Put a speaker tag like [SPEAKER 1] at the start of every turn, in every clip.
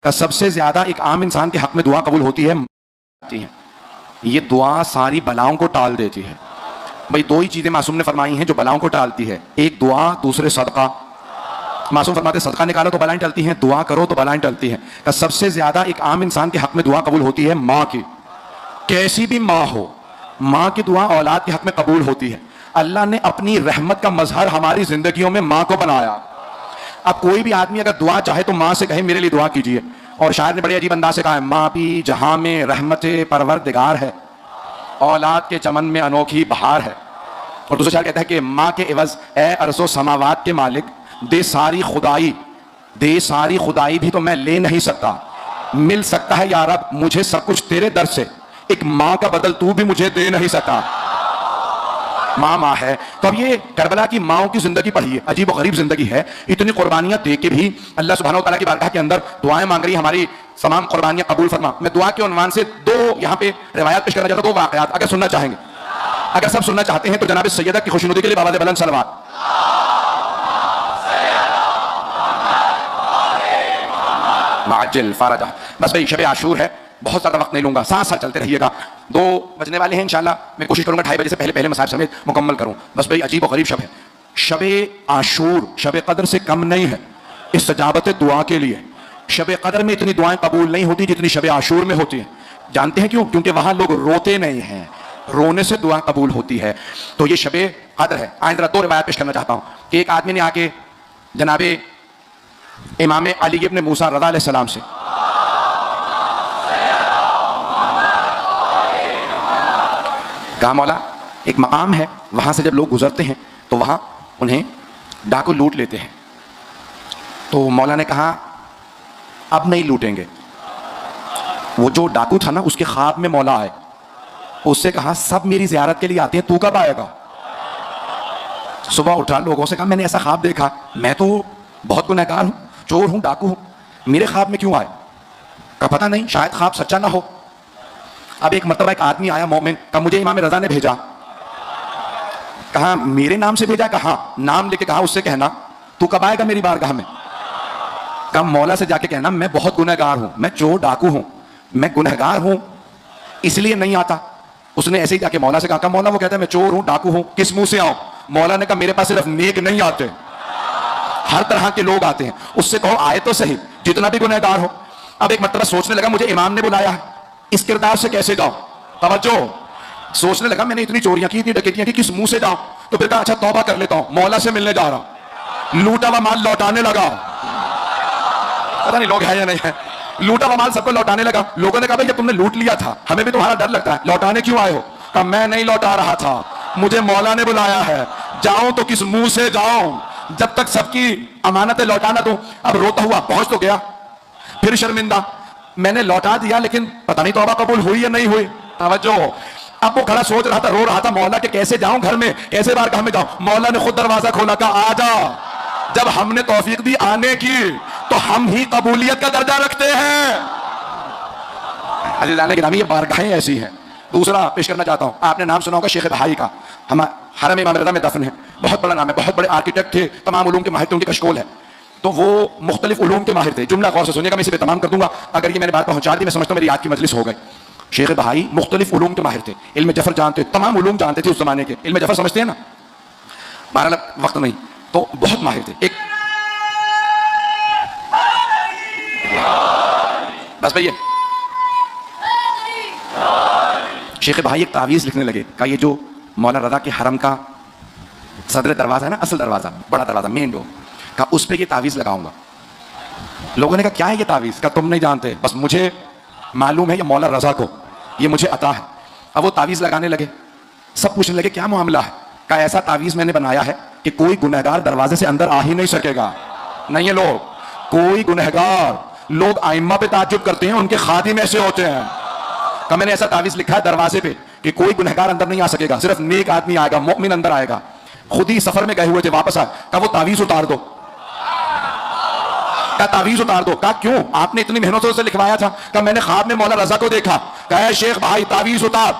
[SPEAKER 1] का सबसे ज्यादा एक आम इंसान के हक में दुआ कबूल होती है। ये दुआ सारी बलाओं को टाल देती है। भाई दो ही चीजें मासूम ने फरमाई हैं जो बलाओं को टालती है, एक दुआ, दूसरे सदका। मासूम फरमाते सदका निकालो तो बलाएं टलती हैं, दुआ करो तो बलाएं टलती हैं। का सबसे ज्यादा एक आम इंसान के हक में दुआ कबूल होती है माँ की। कैसी भी माँ हो, माँ की दुआ औलाद के हक में कबूल होती है। अल्लाह ने अपनी रहमत का मजहर हमारी जिंदगियों में माँ को बनाया। अब कोई भी आदमी अगर दुआ चाहे तो माँ से कहे मेरे लिए दुआ कीजिए, और शायर ने बड़े अजीब अंदाज से कहा है, माँ भी जहां में रहमत परवरदिगार है, औलाद के चमन में अनोखी बहार है। और दूसरा शायर कहता है कि माँ के एवज ए अरसो समावात के मालिक, दे सारी खुदाई भी तो मैं ले नहीं सकता, मिल सकता है या रब मुझे सब कुछ तेरे दर से, एक माँ का बदल तू भी मुझे दे नहीं सकता। माँ माँ है। तो अब ये करबला की माओ की जिंदगी पढ़िए, अजीब और गरीब जिंदगी है। इतनी कुर्बानियां दे के भी अल्लाह सुब्हानहू व तआला की बारगाह के अंदर दुआएं मांग रही, हमारी तमाम कुर्बानियां कबूल फरमा। मैं दुआ के उन्वान से दो यहाँ पे रिवायत पेश करना चाहता हूं, दो वाकयात, अगर सुनना चाहेंगे, अगर सब सुनना चाहते हैं तो जनाब सैयदा की खुशनुदी के लिए बाबा बुलंद सलवात। बस भाई शब आशूर है, बहुत ज्यादा वक्त नहीं लूंगा, साथ साथ चलते रहिएगा। 2 बजने वाले हैं इंशाल्लाह, मैं कोशिश करूंगा 2:30 बजे से पहले मसाइब समेत मुकम्मल करूं। बस भाई अजीब और गरीब शब है। शब आशूर शब कदर से कम नहीं है इस्तजाबत दुआ के लिए। शब कदर में इतनी दुआएं कबूल नहीं होती जितनी शब आशूर में होती हैं। जानते हैं क्यों? क्योंकि वहां लोग रोते नहीं हैं, रोने से दुआ कबूल होती है। तो ये शब कदर है। आइंदा 2 रिवायत पेश करना चाहता हूं कि एक आदमी ने आके जनाबे इमाम अली इब्न मूसा रज़ा अलैहिस्सलाम से कहा, मौला एक मकाम है, वहां से जब लोग गुजरते हैं तो वहां उन्हें डाकू लूट लेते हैं। तो मौला ने कहा अब नहीं लूटेंगे। वो जो डाकू था ना, उसके ख्वाब में मौला आए, उससे कहा सब मेरी जियारत के लिए आते हैं, तू कब आएगा? सुबह उठा, लोगों से कहा मैंने ऐसा ख्वाब देखा, मैं तो बहुत गुनहगार हूं, चोर हूं, डाकू हूं, मेरे ख्वाब में क्यों आए? कहा पता नहीं, शायद ख्वाब सच्चा ना हो। अब एक मरतबा एक आदमी आया मोमिन, कहा मुझे इमाम रजा ने भेजा। कहा मेरे नाम से भेजा? कहा नाम लेके कहा उससे कहना तू कब आएगा मेरी बारगाह में? कहा मौला से जाके कहना मैं बहुत गुनहगार हूं, मैं चोर डाकू हूं, मैं गुनहगार हूं इसलिए नहीं आता। उसने ऐसे ही जाके मौला से कहा मौला वो कहता है मैं चोर हूं, डाकू हूं, किस मुंह से आऊं? मौला ने कहा मेरे पास सिर्फ नेक नहीं आते, हर तरह के लोग आते हैं, उससे कहो आए तो सही, जितना भी गुनहगार हो। अब एक मरतबा सोचने लगा मुझे इमाम ने बुलाया है, इस किरदार से कैसे जाऊं? तवज्जो, सोचने लगा मैंने इतनी चोरियां की, इतनी डकैतियां की, किस मुंह से जाऊं? तो फिर कहा अच्छा तौबा कर लेता हूं, मौला से मिलने जा रहा हूं। लूटा हुआ माल लौटाने लगा, पता नहीं लोग है या नहीं है, लूटा हुआ माल सबको लौटाने लगा। लोगों ने कहा भाई जब तुमने लूट लिया था हमें भी तुम्हारा डर लगता है, लौटाने क्यों आए हो? कहा मैं नहीं लौटा रहा था, मुझे मौला ने बुलाया है, जाऊं तो किस मुंह से जाऊं, जब तक सबकी अमानतें लौटाना दूं। अब रोता हुआ पहुंच तो गया, फिर शर्मिंदा, मैंने लौटा दिया लेकिन पता नहीं तौबा कबूल हुई या नहीं हुई। तवज्जो, अब वो खड़ा सोच रहा था, रो रहा था, मौला के कैसे जाऊं घर में, कैसे बारगाह में जाऊं? मौला ने खुद दरवाजा खोला, कहा आजा। जब हमने तौफीक दी आने की तो हम ही कबूलियत का दर्जा रखते हैं। अज़ीज़ान गिरामी, ये बारगाहें ऐसी हैं। दूसरा पेश करना चाहता हूं, आपने नाम सुना होगा शेख भाई का, हम हरम इमाम रज़ा में दफन है, बहुत बड़ा नाम है, बहुत बड़े आर्किटेक्ट थे, तमाम उलूम के माहिर थे, उनकी कशकोल है। तो वो मुख्तलिफ उलूम के माहिर थे। जुमला गौर से सुनिएगा, मैं इसे पे तमाम कर दूंगा, अगर ये मैंने बात पहुंचा दी मैं समझता हूं मेरी याद की मजलिस हो गई। शेख भाई मुख्तलिफ उलूम के माहिर थे, इल्म जफर जानते, तमाम उलूम जानते थे उस जमाने के। इल्म जफर समझते हैं ना, बहरहाल वक्त नहीं, तो बहुत माहिर थे। एक बस भैया शेख भाई एक तावीज़ लिखने लगे, कहा ये जो मौला रज़ा के हरम का सदर दरवाजा है ना, असल दरवाजा, बड़ा दरवाजा, मेन डोर, कहा उस पर ये तावीज़ लगाऊंगा। लोगों ने कहा क्या है ये तावीज़? कहा तुम नहीं जानते, बस मुझे मालूम है ये मौला रज़ा को ये मुझे अता है। अब वो तावीज़ लगाने लगे, सब पूछने लगे क्या मामला है? कहा ऐसा तावीज़ मैंने बनाया है कि कोई गुनहगार दरवाजे से अंदर आ ही नहीं सकेगा। नहीं है लोग, कोई गुनहगार, लोग आइम्मा पे ताज्जुब करते हैं, उनके खादिम ऐसे होते हैं। कहा मैंने ऐसा तावीज़ लिखा है दरवाजे पे कि कोई गुनहगार अंदर नहीं आ सकेगा, सिर्फ नेक आदमी आएगा, मोमिन अंदर आएगा। खुद ही सफर में गए हुए थे, वापस आए, कहा वो तावीज़ उतार दो। कहा तावीज़ उतार दो। कहा क्यों? आपने इतनी मेहनतों से लिखवाया था। कहा मैंने ख्वाब में मौला रज़ा को देखा। कहा शेख भाई तावीज़ उतार,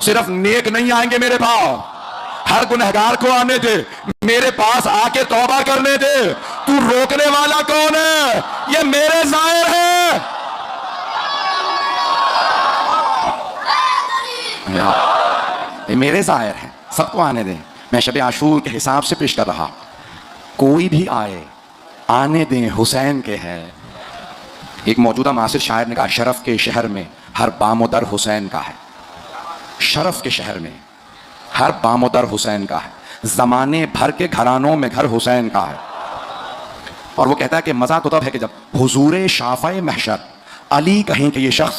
[SPEAKER 1] सिर्फ नेक नहीं आएंगे मेरे पास, हर गुनहगार को आने दे, मेरे पास आके तौबा करने दे। तू रोकने वाला कौन है? ये मेरे ज़ाहिर है। ये मेरे ज़ाहिर हैं, सबको आने दें। मैं शब आशूर के हिसाब से पेश कर रहा, कोई भी आए आने दें, हुसैन के है। एक मौजूदा मासिर शायर ने कहा, शरफ के शहर में हर बामोदर हुसैन का है। शरफ के शहर में हर बामोदर हुसैन का है, ज़माने भर के घरानों में घर हुसैन का है। और वो कहता है कि मज़ा तो तब है कि जब हुजूर शाफ़े महशर अली कहें कि ये शख्स,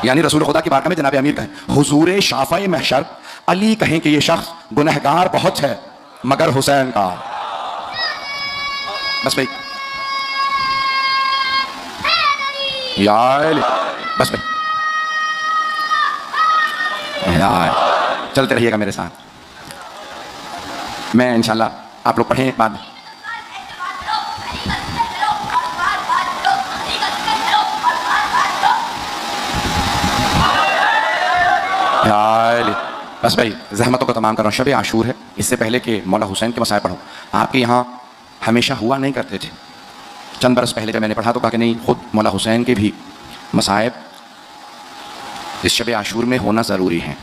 [SPEAKER 1] यानी रसूल खुदा की बारगाह में जनाब अमीर कहें, हुजूर शाफ़े महशर अली कहें कि ये शख्स गुनहगार बहुत है मगर हुसैन का। बस भाई, यार बस भाई, यार चलते रहिएगा मेरे साथ। मैं इंशाल्लाह, आप लोग पढ़ें बाद में। बस भाई, जहमतों को तमाम कर रहा हूँ। शब आशूर है, इससे पहले कि मौला हुसैन के मसाइब पढ़ूँ, आपके यहाँ हमेशा हुआ नहीं करते थे। चंद बरस पहले जब मैंने पढ़ा तो कहा कि नहीं, खुद मौला हुसैन के भी मसाइब इस शब आशूर में होना ज़रूरी है।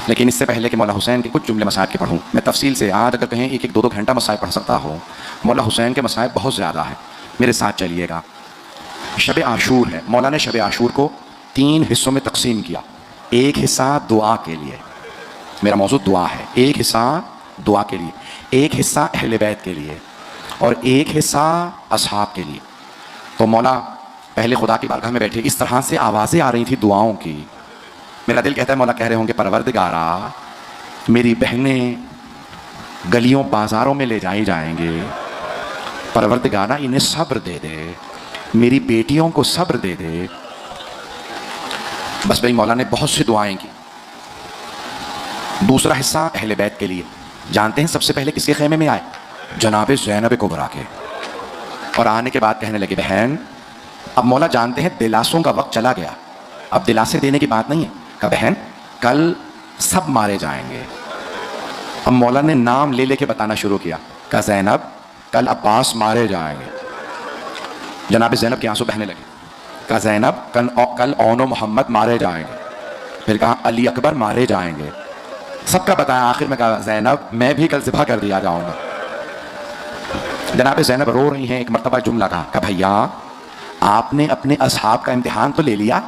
[SPEAKER 1] लेकिन इससे पहले कि मौला हुसैन के कुछ जुमले मसाइब के पढ़ूँ, मैं तफसील से, आज अगर कहें एक एक दो दो घंटा मसाइब पढ़ सकता हो। मौला हुसैन के मसाइब बहुत ज़्यादा है, मेरे साथ चलिएगा। शब आशूर है, मौला ने शब आशूर को 3 हिस्सों में तकसीम किया। एक हिस्सा दुआ के लिए, मेरा मौजूद दुआ है, एक हिस्सा दुआ के लिए, एक हिस्सा अहले बैत के लिए और एक हिस्सा असहाब के लिए। तो मौला पहले खुदा की बारगाह में बैठे, इस तरह से आवाज़ें आ रही थी दुआओं की। मेरा दिल कहता है मौला कह रहे होंगे, परवरदिगारा मेरी बहनें गलियों बाज़ारों में ले जाई जाएंगे, परवरदिगारा इन्हें सब्र दे दे, मेरी बेटियों को सब्र दे दे। बस भाई, मौला ने बहुत सी दुआएं की। दूसरा हिस्सा अहले बैत के लिए। जानते हैं सबसे पहले किसके खेमे में आए? जनाब ज़ैनब कुबरा के। और आने के बाद कहने लगे, बहन अब मौला जानते हैं दिलासों का वक्त चला गया, अब दिलासे देने की बात नहीं है। कहा बहन कल सब मारे जाएंगे। अब मौला ने नाम ले लेके बताना शुरू किया। कहा ज़ैनब कल अब्बास मारे जाएंगे। जनाब ज़ैनब के आंसू बहने लगे। कहा ज़ैनब कल ओनो मोहम्मद मारे जाएंगे। फिर कहा अली अकबर मारे जाएंगे। सबका बताया, आखिर में कहा ज़ैनब मैं भी कल ज़िबा कर दिया जाऊंगा। जनाब ज़ैनब रो रही हैं। एक मरतबा जुमला कहा भैया आपने अपने असहाब का इम्तिहान तो ले लिया।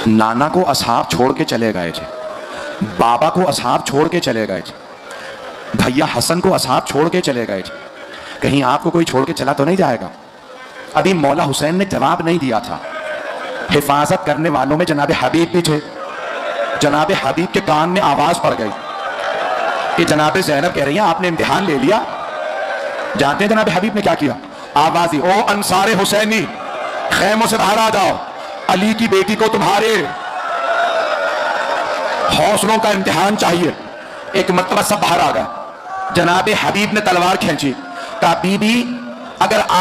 [SPEAKER 1] नाना को असहाब छोड़ के चले गए थे, बाबा को असहाब छोड़ के चले गए थे, भैया हसन को असहाब छोड़ के चले गए थे, कहीं आपको कोई छोड़ के चला तो नहीं जाएगा? अभी मौला हुसैन ने जवाब नहीं दिया था। हिफाजत करने वालों में जनाब हबीब भी थे। जनाब हबीब के कान में आवाज पड़ गई कि जनाब ज़ैनब कह रही हैं आपने इम्तिहान ले लिया। जानते हैं जनाब हबीब ने क्या किया? आवाज दी, ओ अंसारे हुसैनी खैमों से बाहर आ जाओ, अली की बेटी को तुम्हारे हौसलों का इम्तिहान चाहिए। एक मरतबा सब बाहर आ गए। जनाब हबीब ने तलवार खींची, कहा बीबी अगर आप